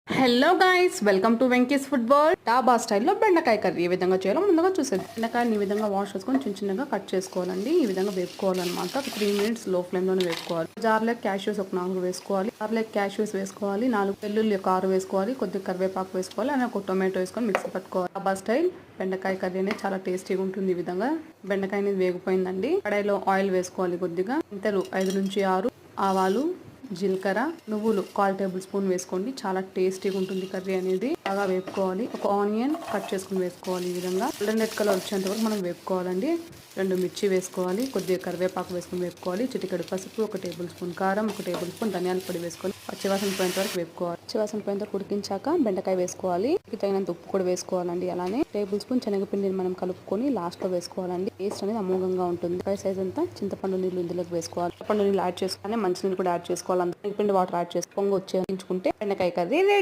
Hello guys, welcome to Venky's football. డాబా స్టైల్లో బెండకాయ కర్రీ ఏ విధంగా చేయాలో ముందుగా చూసేది. బెండకాయని ఈ విధంగా వాష్ చేసుకొని చిన్న చిన్నగా కట్ చేసుకోవాలండి. ఈ విధంగా వేపుకోవాలన్నమాట. 3 minutes లో ఫ్లేమ్ లోనే వేపుకోవాలి. జార్లో క్యాష్యూస్ ఒక 4 వేసుకోవాలి. జార్లో క్యాష్యూస్ వేసుకోవాలి. 4 వెల్లుల్లి ఒక 6 వేసుకోవాలి. కొద్దిగా కరివేపాకు వేసుకోవాలి. అలానే ఒక టొమాటో వేసుకొని మిక్సీ పట్టుకోవాలి. డాబా స్టైల్ బెండకాయ కర్రీ అనేది చాలా టేస్టీగా ఉంటుంది. ఈ విధంగా బెండకాయ అనేది వేగిపోయిందండి. కడాయిలో ఆయిల్ వేసుకోవాలి. కొద్దిగా మెంతులు 5 నుంచి 6, ఆవాలు, జీలకర్ర, నువ్వులు 1/4 టేబుల్ స్పూన్ వేసుకోండి. చాలా టేస్టీగా ఉంటుంది కర్రీ అనేది. బాగా వేపుకోవాలి. ఒక ఆనియన్ కట్ చేసుకుని వేసుకోవాలి. ఈ విధంగా గోల్డెన్ రెడ్ కలర్ వచ్చేంత వరకు మనం వేపుకోవాలండి. 2 మిర్చి వేసుకోవాలి. కొద్దిగా కరివేపాకు వేసుకుని వేపుకోవాలి. చిటికెడు పసుపు, 1 టేబుల్ స్పూన్ కారం, 1 టేబుల్ స్పూన్ ధనియాల పొడి వేసుకొని పచ్చివాసన పోయేంత వరకు వేపుకోవాలి. పచ్చివాసన పోయేంత వరకు ఉడికించాక బెండకాయ వేసుకోవాలి. తగినంత ఉప్పు కూడా వేసుకోవాలండి. అలానే టేబుల్ స్పూన్ శనగపిండిని మనం కలుపుకొని లాస్ట్ లో వేసుకోవాలండి. టేస్ట్ అనేది అమోఘంగా ఉంటుంది. సైజ్ అంతా చింతపండు నీళ్ళు ఇందులోకి వేసుకోవాలి. చింతపండు నీళ్ళు యాడ్ చేసుకుని మంచినీళ్ళు కూడా యాడ్ చేసుకోవాలి. పిండి వాటర్ యాడ్ చేసి పొంగు వచ్చేయించుకుంటే బెండకాయ కర్రీ రెడీ.